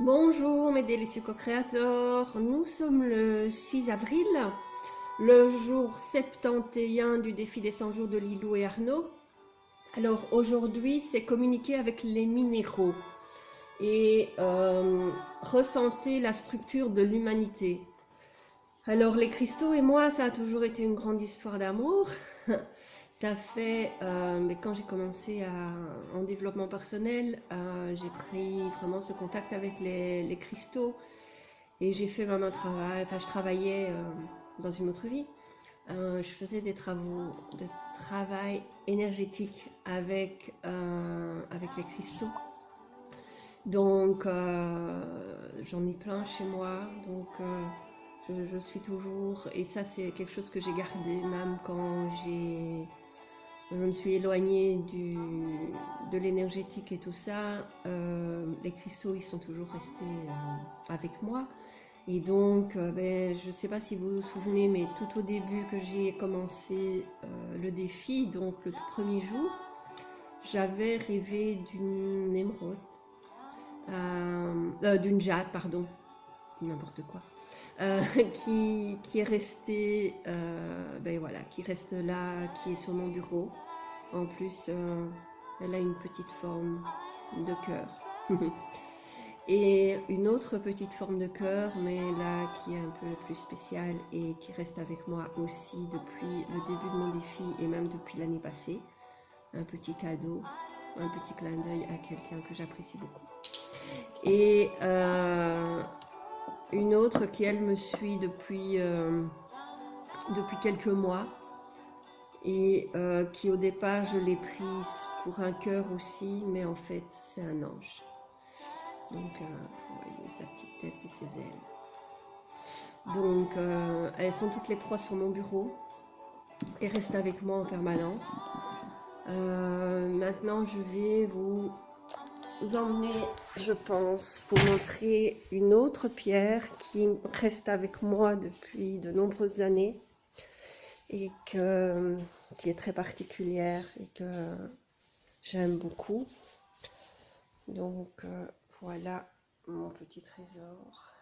Bonjour mes délicieux co-créateurs, nous sommes le 6 avril, le jour 71 du défi des 100 jours de Lilou et Arnaud. Alors aujourd'hui c'est communiquer avec les minéraux et ressentir la structure de l'humanité. Alors les cristaux et moi ça a toujours été une grande histoire d'amour. Ça fait, mais quand j'ai commencé en développement personnel, j'ai pris vraiment ce contact avec les cristaux et j'ai fait même un travail, enfin je travaillais dans une autre vie. Je faisais des travaux de travail énergétique avec les cristaux. Donc j'en ai plein chez moi, donc je suis toujours, et ça c'est quelque chose que j'ai gardé même quand je me suis éloignée de l'énergétique et tout ça. Les cristaux, ils sont toujours restés avec moi. Et donc, je ne sais pas si vous vous souvenez, mais tout au début que j'ai commencé le défi, donc le tout premier jour, j'avais rêvé d'une émeraude, d'une jade, pardon, n'importe quoi, euh, qui est restée, voilà, qui reste là, qui est sur mon bureau. En plus, elle a une petite forme de cœur. Et une autre petite forme de cœur, mais là qui est un peu plus spéciale et qui reste avec moi aussi depuis le début de mon défi et même depuis l'année passée. Un petit cadeau, un petit clin d'œil à quelqu'un que j'apprécie beaucoup. Et une autre qui, elle, me suit depuis quelques mois et qui au départ je l'ai prise pour un cœur aussi, mais en fait c'est un ange. Donc vous voyez sa petite tête et ses ailes. Donc elles sont toutes les trois sur mon bureau et restent avec moi en permanence. Maintenant je vais vous emmener, je pense, vous montrer une autre pierre qui reste avec moi depuis de nombreuses années et qui est très particulière et que j'aime beaucoup. Donc voilà mon petit trésor.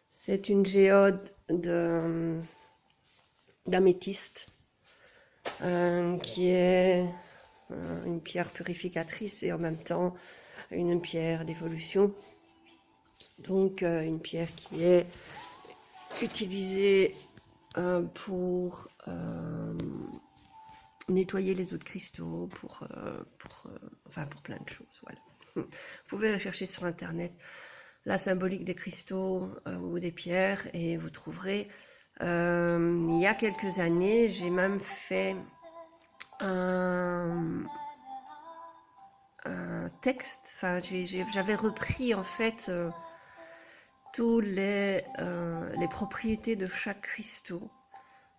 C'est une géode d'améthyste qui est une pierre purificatrice et en même temps une pierre d'évolution. Donc une pierre qui est utilisée pour nettoyer les eaux de cristaux, pour plein de choses. Voilà. Vous pouvez rechercher sur internet la symbolique des cristaux ou des pierres et vous trouverez. Il y a quelques années, j'ai même fait un texte, enfin j'avais repris en fait tous les propriétés de chaque cristaux.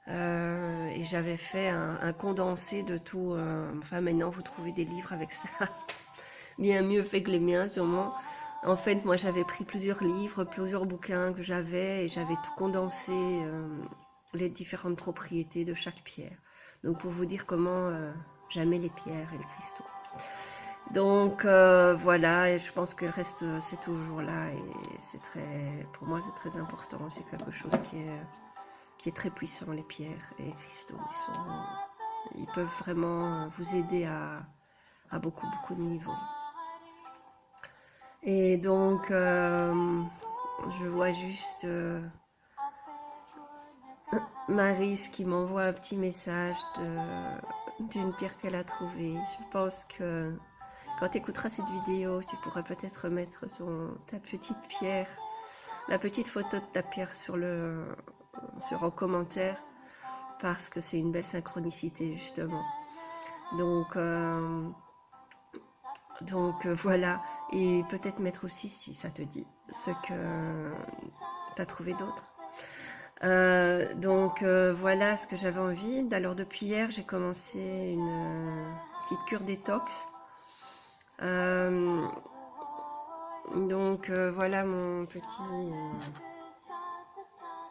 Et j'avais fait un condensé de tout. Enfin, maintenant, vous trouvez des livres avec ça, bien mieux fait que les miens, sûrement. En fait, moi, j'avais pris plusieurs livres, plusieurs bouquins que j'avais, et j'avais tout condensé, les différentes propriétés de chaque pierre. Donc, pour vous dire comment j'aimais les pierres et les cristaux. Donc, voilà, et je pense que le reste, c'est toujours là, et c'est très, pour moi, c'est très important. C'est quelque chose qui est très puissant, les pierres et les cristaux. Ils peuvent vraiment vous aider à beaucoup de niveaux. Et donc, je vois juste Maryse qui m'envoie un petit message d'une pierre qu'elle a trouvée. Je pense que quand tu écouteras cette vidéo, tu pourras peut-être mettre ta petite pierre, la petite photo de ta pierre sur en commentaire, parce que c'est une belle synchronicité justement. Donc voilà, et peut-être mettre aussi, si ça te dit, ce que tu as trouvé d'autre. Voilà ce que j'avais envie. Alors depuis hier, j'ai commencé une petite cure détox. Voilà mon petit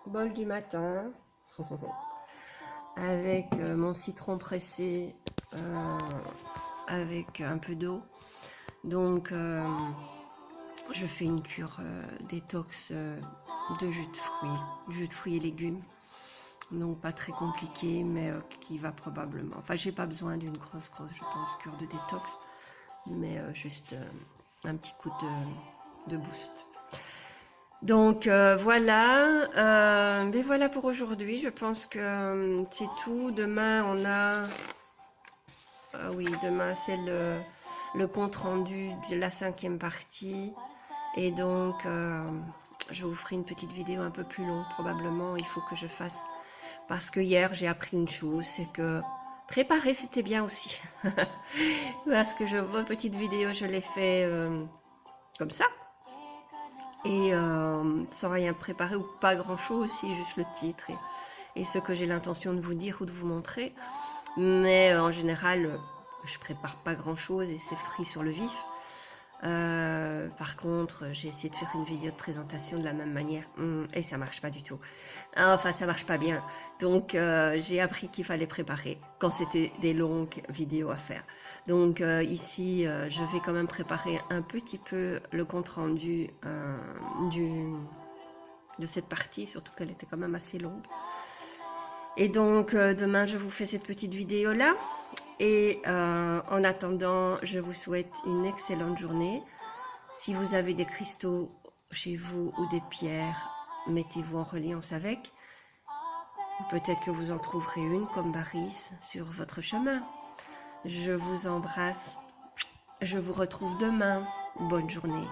bol du matin. avec mon citron pressé, avec un peu d'eau. Donc je fais une cure détox de jus de fruits et légumes. Donc pas très compliqué, mais qui va probablement... Enfin, j'ai pas besoin d'une grosse, je pense, cure de détox, mais juste un petit coup de boost. Donc voilà, mais voilà pour aujourd'hui. Je pense que c'est tout. Demain, on a... Ah oui, demain, c'est le compte rendu de la 5e partie. Et donc, je vous ferai une petite vidéo un peu plus longue, probablement. Il faut que je fasse... Parce que hier, j'ai appris une chose, c'est que préparer, c'était bien aussi. Parce que vos petites vidéos, je les fais comme ça. Et sans rien préparer ou pas grand-chose, aussi, juste le titre et ce que j'ai l'intention de vous dire ou de vous montrer. Mais en général, je prépare pas grand-chose et c'est frit sur le vif. Par contre, j'ai essayé de faire une vidéo de présentation de la même manière et ça marche pas du tout. Enfin, ça marche pas bien. Donc, j'ai appris qu'il fallait préparer quand c'était des longues vidéos à faire. Donc, ici, je vais quand même préparer un petit peu le compte rendu de cette partie, surtout qu'elle était quand même assez longue. Et donc, demain, je vous fais cette petite vidéo-là. Et en attendant, je vous souhaite une excellente journée. Si vous avez des cristaux chez vous ou des pierres, mettez-vous en reliance avec. Peut-être que vous en trouverez une comme Baris sur votre chemin. Je vous embrasse. Je vous retrouve demain. Bonne journée.